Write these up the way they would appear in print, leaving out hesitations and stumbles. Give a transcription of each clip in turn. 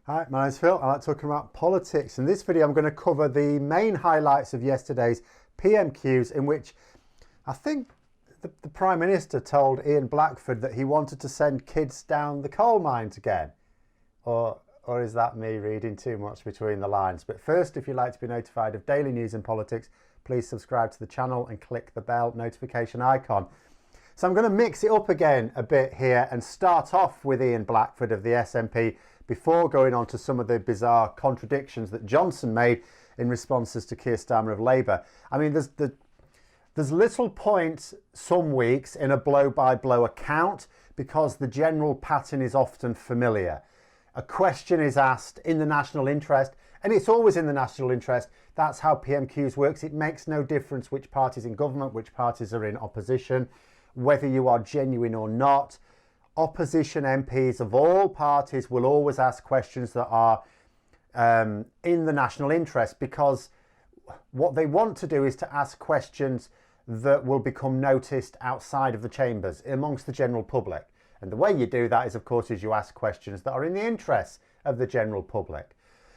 Hi, my name's Phil. I like talking about politics. In this video, I'm going to cover the main highlights of yesterday's PMQs, in which I think the Prime Minister told Ian Blackford that he wanted to send kids down the coal mines again. Or is that me reading too much between the lines? But first, if you'd like to be notified of daily news and politics, please subscribe to the channel and click the bell notification icon. So I'm going to mix it up again a bit here and start off with Ian Blackford of the SNP before going on to some of the bizarre contradictions that Johnson made in responses to Keir Starmer of Labour. I mean, there's little point some weeks in a blow-by-blow account because the general pattern is often familiar. A question is asked in the national interest, and it's always in the national interest. That's how PMQs works. It makes no difference which party's in government, which parties are in opposition, whether you are genuine or not. Opposition MPs of all parties will always ask questions that are in the national interest, because what they want to do is to ask questions that will become noticed outside of the chambers amongst the general public. And the way you do that is, of course, you ask questions that are in the interests of the general public.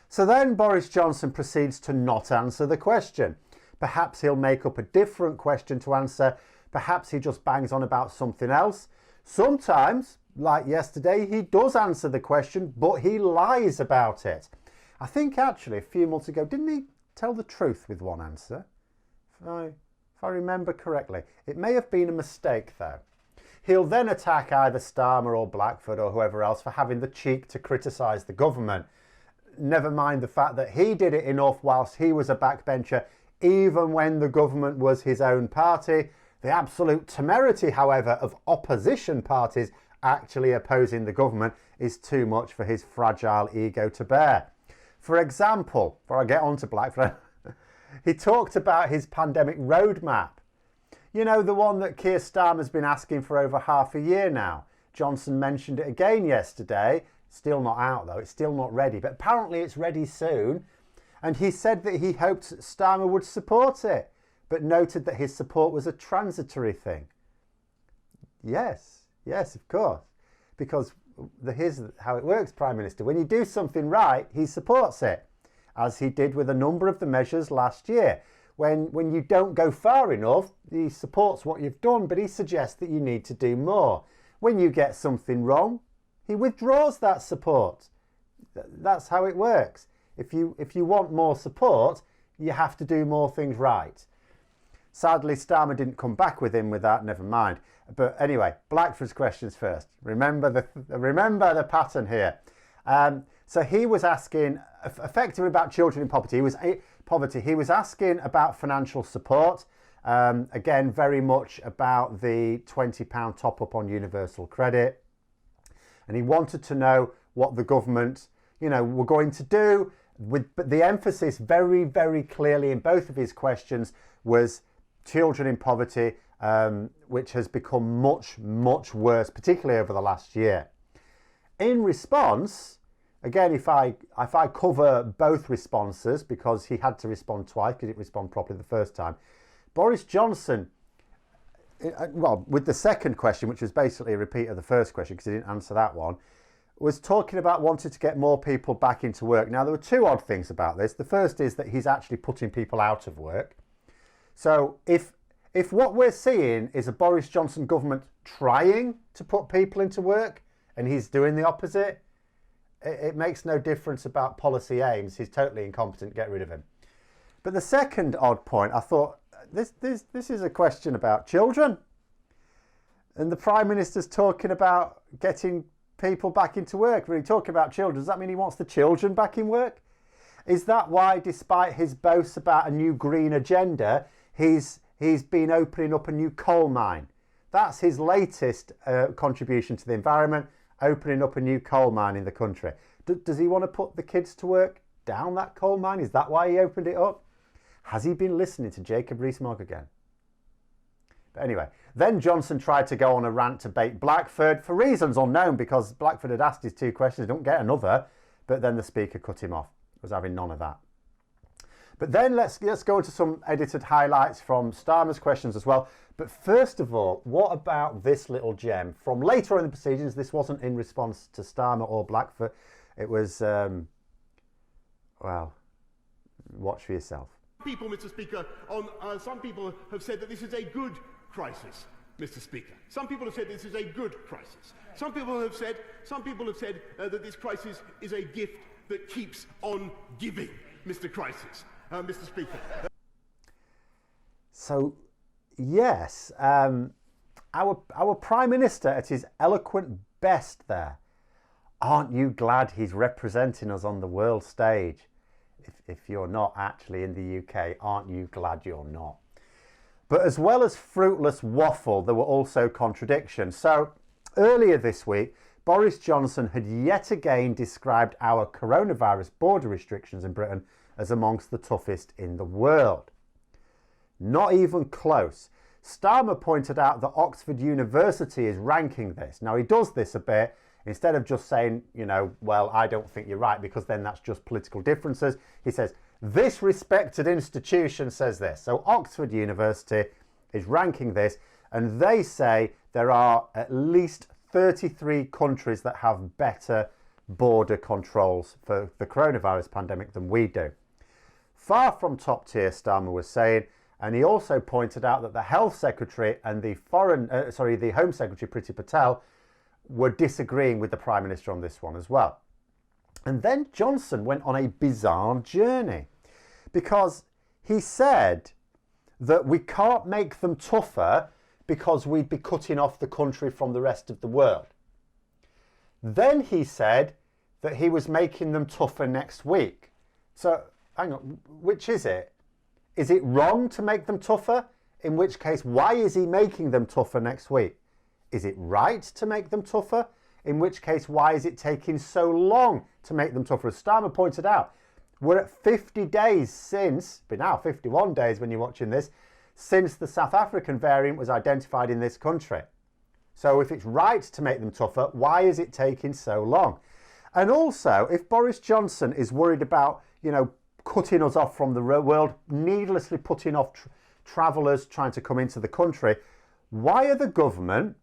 So then Boris Johnson proceeds to not answer the question. Perhaps he'll make up a different question to answer. Perhaps he just bangs on about something else. Sometimes, like yesterday, he does answer the question, but he lies about it. I think actually a few months ago, didn't he tell the truth with one answer? If I remember correctly. It may have been a mistake though. He'll then attack either Starmer or Blackford or whoever else for having the cheek to criticise the government. Never mind the fact that he did it enough whilst he was a backbencher, even when the government was his own party. The absolute temerity, however, of opposition parties actually opposing the government is too much for his fragile ego to bear. For example, before I get on to Blackford, he talked about his pandemic roadmap. You know, the one that Keir Starmer's been asking for over half a year now. Johnson mentioned it again yesterday. Still not out though, it's still not ready, but apparently it's ready soon. And he said that he hoped Starmer would support it, but noted that his support was a transitory thing. Yes, of course. Because here's how it works, Prime Minister. When you do something right, he supports it, as he did with a number of the measures last year. When you don't go far enough, he supports what you've done, but he suggests that you need to do more. When you get something wrong, he withdraws that support. That's how it works. If you want more support, you have to do more things right. Sadly, Starmer didn't come back with him with that, never mind. But anyway, Blackford's questions first. Remember the pattern here. So he was asking effectively about children in poverty. He was asking about financial support. Again, very much about the £20 top up on universal credit. And he wanted to know what the government, were going to do. But the emphasis very, very clearly in both of his questions was children in poverty, which has become much, much worse, particularly over the last year. In response, again, if I cover both responses, because he had to respond twice, because he didn't respond properly the first time, Boris Johnson, well, with the second question, which was basically a repeat of the first question, because he didn't answer that one, was talking about wanting to get more people back into work. Now, there were two odd things about this. The first is that he's actually putting people out of work. So if what we're seeing is a Boris Johnson government trying to put people into work and he's doing the opposite, it makes no difference about policy aims. He's totally incompetent. Get rid of him. But the second odd point, I thought, this is a question about children. And the Prime Minister's talking about getting people back into work. When he talking about children, does that mean he wants the children back in work? Is that why, despite his boasts about a new green agenda, he's been opening up a new coal mine? That's his latest contribution to the environment, opening up a new coal mine in the country. Does he want to put the kids to work down that coal mine? Is that why he opened it up? Has he been listening to Jacob Rees-Mogg again? But anyway, then Johnson tried to go on a rant to bait Blackford for reasons unknown, because Blackford had asked his two questions, don't get another, but then the speaker cut him off. Was having none of that. But then let's go into some edited highlights from Starmer's questions as well. But first of all, what about this little gem from later in the proceedings? This wasn't in response to Starmer or Blackford. It was, well, watch for yourself. People, Mr. Speaker, some people have said that this is a good crisis, Mr. Speaker. Some people have said this is a good crisis. Some people have said that this crisis is a gift that keeps on giving, Mr. Speaker. So, yes, our Prime Minister at his eloquent best there. Aren't you glad he's representing us on the world stage? If you're not actually in the UK, aren't you glad you're not? But as well as fruitless waffle, there were also contradictions. So earlier this week, Boris Johnson had yet again described our coronavirus border restrictions in Britain as amongst the toughest in the world. Not even close. Starmer pointed out that Oxford University is ranking this. Now, he does this a bit. Instead of just saying, you know, well, I don't think you're right, because then that's just political differences. He says, this respected institution says this. So Oxford University is ranking this, and they say there are at least 33 countries that have better border controls for the coronavirus pandemic than we do. Far from top tier, Starmer was saying, and he also pointed out that the Health Secretary and the Home Secretary, Priti Patel, were disagreeing with the Prime Minister on this one as well. And then Johnson went on a bizarre journey, because he said that we can't make them tougher because we'd be cutting off the country from the rest of the world. Then he said that he was making them tougher next week. So hang on, which is it? Is it wrong to make them tougher? In which case, why is he making them tougher next week? Is it right to make them tougher? In which case, why is it taking so long to make them tougher? As Starmer pointed out, we're at 50 days since, but now 51 days when you're watching this, since the South African variant was identified in this country. So if it's right to make them tougher, why is it taking so long? And also, if Boris Johnson is worried about, you know, cutting us off from the world, needlessly putting off travellers trying to come into the country, why are the government,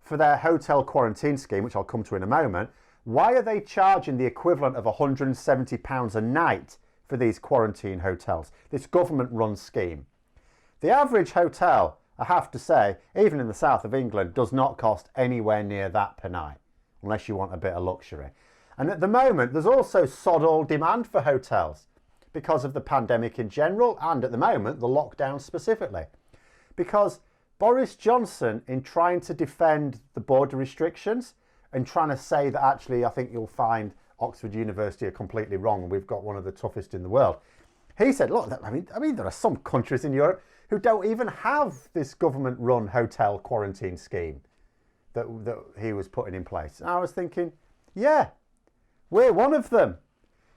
for their hotel quarantine scheme, which I'll come to in a moment, why are they charging the equivalent of £170 a night for these quarantine hotels, this government-run scheme? The average hotel, I have to say, even in the south of England, does not cost anywhere near that per night, unless you want a bit of luxury. And at the moment, there's also sod-all demand for hotels because of the pandemic in general, and at the moment, the lockdown specifically. Because Boris Johnson, in trying to defend the border restrictions and trying to say that actually I think you'll find Oxford University are completely wrong and we've got one of the toughest in the world. He said, look, I mean, there are some countries in Europe who don't even have this government-run hotel quarantine scheme that he was putting in place. And I was thinking, yeah, we're one of them,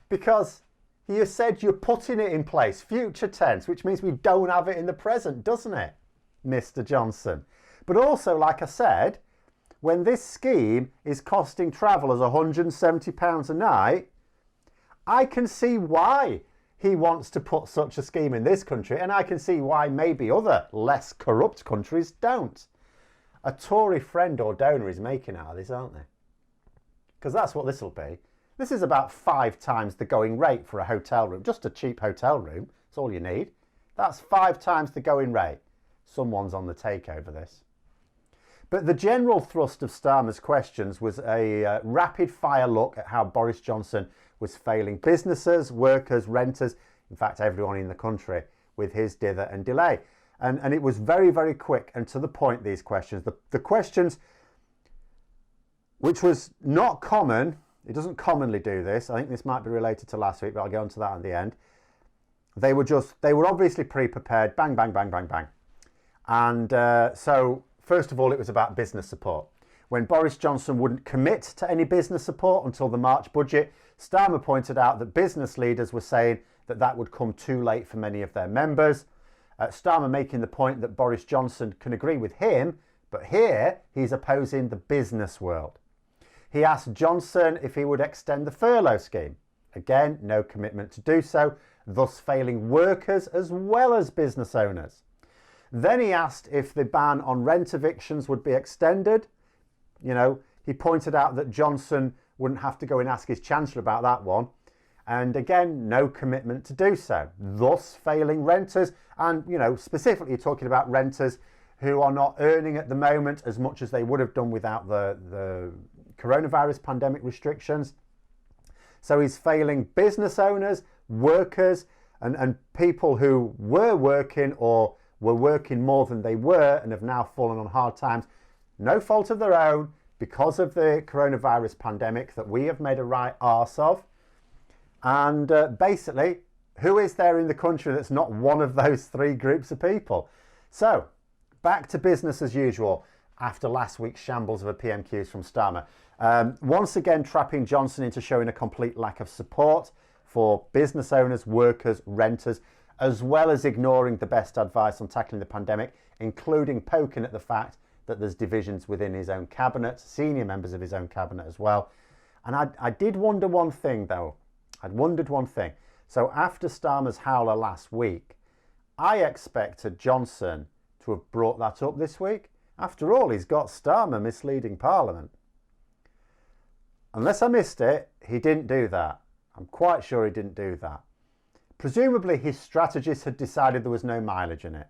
because you said you're putting it in place, future tense, which means we don't have it in the present, doesn't it, Mr. Johnson? But also, like I said, when this scheme is costing travellers £170 a night, I can see why he wants to put such a scheme in this country, and I can see why maybe other less corrupt countries don't. A Tory friend or donor is making out of this, aren't they? Because that's what this will be. This is about 5 times the going rate for a hotel room, just a cheap hotel room. That's all you need. That's 5 times the going rate. Someone's on the take over this. But the general thrust of Starmer's questions was a rapid-fire look at how Boris Johnson was failing businesses, workers, renters, in fact everyone in the country, with his dither and delay. And it was very, very quick and to the point, these questions. The questions, which was not common, it doesn't commonly do this, I think this might be related to last week, but I'll get onto that at the end. They were obviously pre-prepared, bang, bang, bang, bang, bang. And so, first of all, it was about business support. When Boris Johnson wouldn't commit to any business support until the March budget, Starmer pointed out that business leaders were saying that that would come too late for many of their members. Starmer making the point that Boris Johnson can agree with him, but here he's opposing the business world. He asked Johnson if he would extend the furlough scheme. Again, no commitment to do so, thus failing workers as well as business owners. Then he asked if the ban on rent evictions would be extended. You know, he pointed out that Johnson wouldn't have to go and ask his Chancellor about that one. And again, no commitment to do so, thus failing renters. And, you know, specifically talking about renters who are not earning at the moment as much as they would have done without the coronavirus pandemic restrictions. So he's failing business owners, workers, and people who were working or were working more than they were and have now fallen on hard times. No fault of their own, because of the coronavirus pandemic that we have made a right arse of. And basically, who is there in the country that's not one of those three groups of people? So, back to business as usual after last week's shambles of a PMQs from Starmer. Once again, trapping Johnson into showing a complete lack of support for business owners, workers, renters, as well as ignoring the best advice on tackling the pandemic, including poking at the fact that there's divisions within his own cabinet, senior members of his own cabinet as well. And I did wonder one thing though. I'd wondered one thing. So after Starmer's howler last week, I expected Johnson to have brought that up this week. After all, he's got Starmer misleading Parliament. Unless I missed it, he didn't do that. I'm quite sure he didn't do that. Presumably his strategist had decided there was no mileage in it.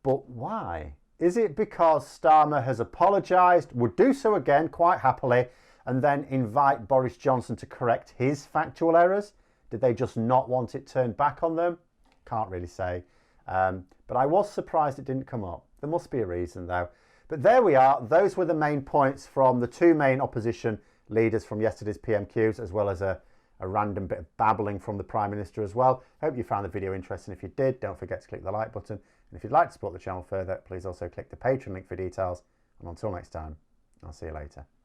But why? Is it because Starmer has apologised, would do so again quite happily, and then invite Boris Johnson to correct his factual errors? Did they just not want it turned back on them? Can't really say. But I was surprised it didn't come up. There must be a reason though. But there we are. Those were the main points from the two main opposition leaders from yesterday's PMQs, as well as a random bit of babbling from the Prime Minister as well. Hope you found the video interesting. If you did, don't forget to click the like button. And if you'd like to support the channel further, please also click the Patreon link for details. And until next time, I'll see you later.